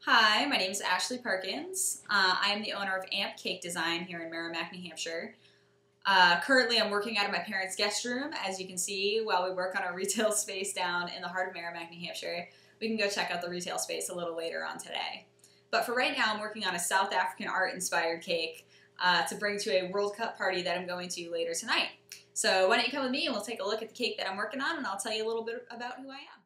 Hi, my name is Ashlee Perkins. I am the owner of Amp Cake Design here in Merrimack, New Hampshire. Currently, I'm working out of my parents' guest room, as you can see, while we work on our retail space down in the heart of Merrimack, New Hampshire. We can go check out the retail space a little later on today. But for right now, I'm working on a South African art-inspired cake to bring to a World Cup party that I'm going to later tonight. So why don't you come with me and we'll take a look at the cake that I'm working on, and I'll tell you a little bit about who I am.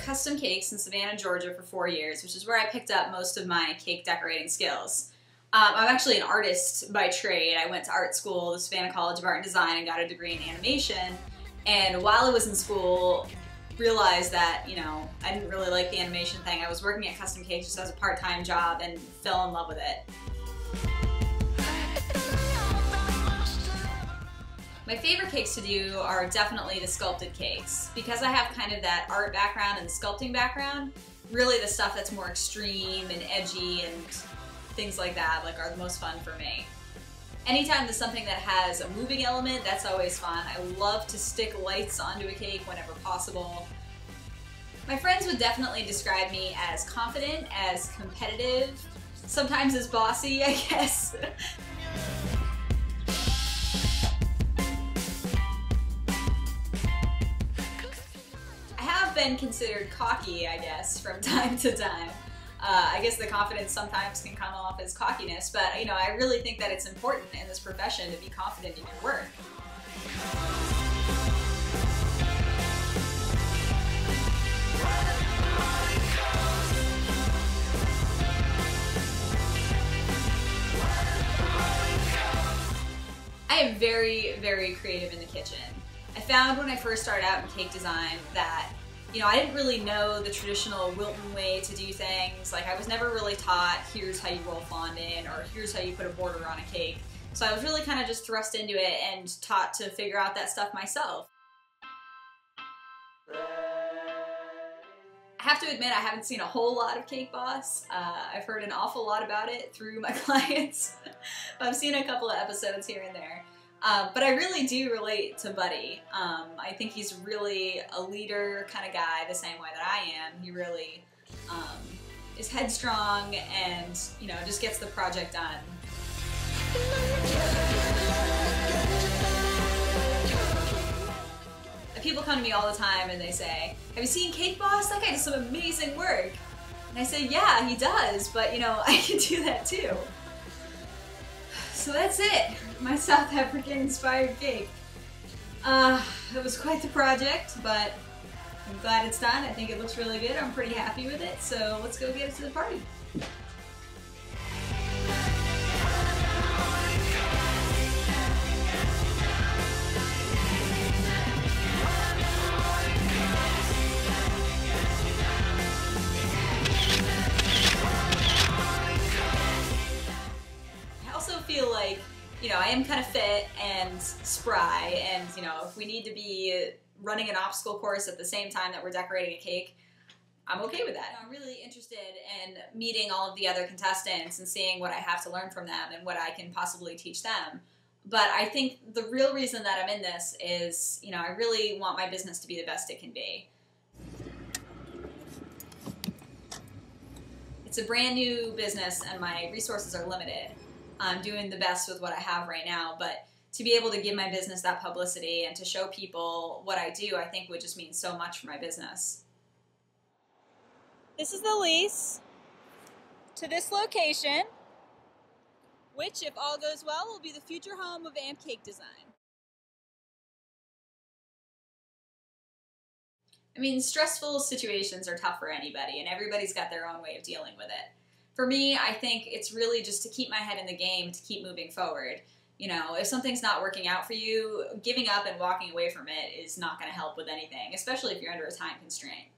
Custom Cakes in Savannah, Georgia for 4 years, which is where I picked up most of my cake decorating skills. I'm actually an artist by trade. I went to art school, the Savannah College of Art and Design, and got a degree in animation. And while I was in school, realized that, I didn't really like the animation thing. I was working at Custom Cakes just as a part-time job and fell in love with it. My favorite cakes to do are definitely the sculpted cakes. Because I have kind of that art background and sculpting background, really the stuff that's more extreme and edgy and things like that are the most fun for me. Anytime there's something that has a moving element, that's always fun. I love to stick lights onto a cake whenever possible. My friends would definitely describe me as confident, as competitive, sometimes as bossy, I guess. Been considered cocky, I guess, from time to time. I guess the confidence sometimes can come off as cockiness, but I really think that it's important in this profession to be confident in your work. I am very, very creative in the kitchen. I found when I first started out in cake design that I didn't really know the traditional Wilton way to do things. I was never really taught, here's how you roll fondant, or here's how you put a border on a cake. So I was really kind of just thrust into it and taught to figure out that stuff myself. I have to admit, I haven't seen a whole lot of Cake Boss. I've heard an awful lot about it through my clients. I've seen a couple of episodes here and there. But I really do relate to Buddy. I think he's really a leader kind of guy, the same way that I am. He really is headstrong and, just gets the project done. People come to me all the time and they say, have you seen Cake Boss? That guy does some amazing work. And I say, yeah, he does, but I can do that too. So that's it, my South African inspired cake. It was quite the project, but I'm glad it's done. I think it looks really good. I'm pretty happy with it, so let's go get it to the party. Feel like, I am kind of fit and spry, and, if we need to be running an obstacle course at the same time that we're decorating a cake, I'm okay with that. I'm really interested in meeting all of the other contestants and seeing what I have to learn from them and what I can possibly teach them. But I think the real reason that I'm in this is, I really want my business to be the best it can be. It's a brand new business and my resources are limited. I'm doing the best with what I have right now, but to be able to give my business that publicity and to show people what I do, I think would just mean so much for my business. This is the lease to this location, which, if all goes well, will be the future home of Amp Cake Design. Stressful situations are tough for anybody, and everybody's got their own way of dealing with it. For me, I think it's really just to keep my head in the game, to keep moving forward. If something's not working out for you, giving up and walking away from it is not going to help with anything, especially if you're under a time constraint.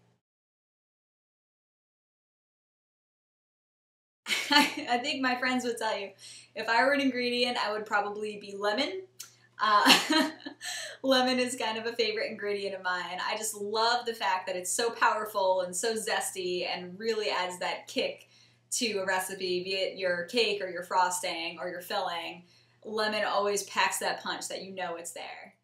I think my friends would tell you, if I were an ingredient, I would probably be lemon. Lemon is kind of a favorite ingredient of mine. I just love the fact that it's so powerful and so zesty and really adds that kick to a recipe, be it your cake or your frosting or your filling. Lemon always packs that punch that you know it's there.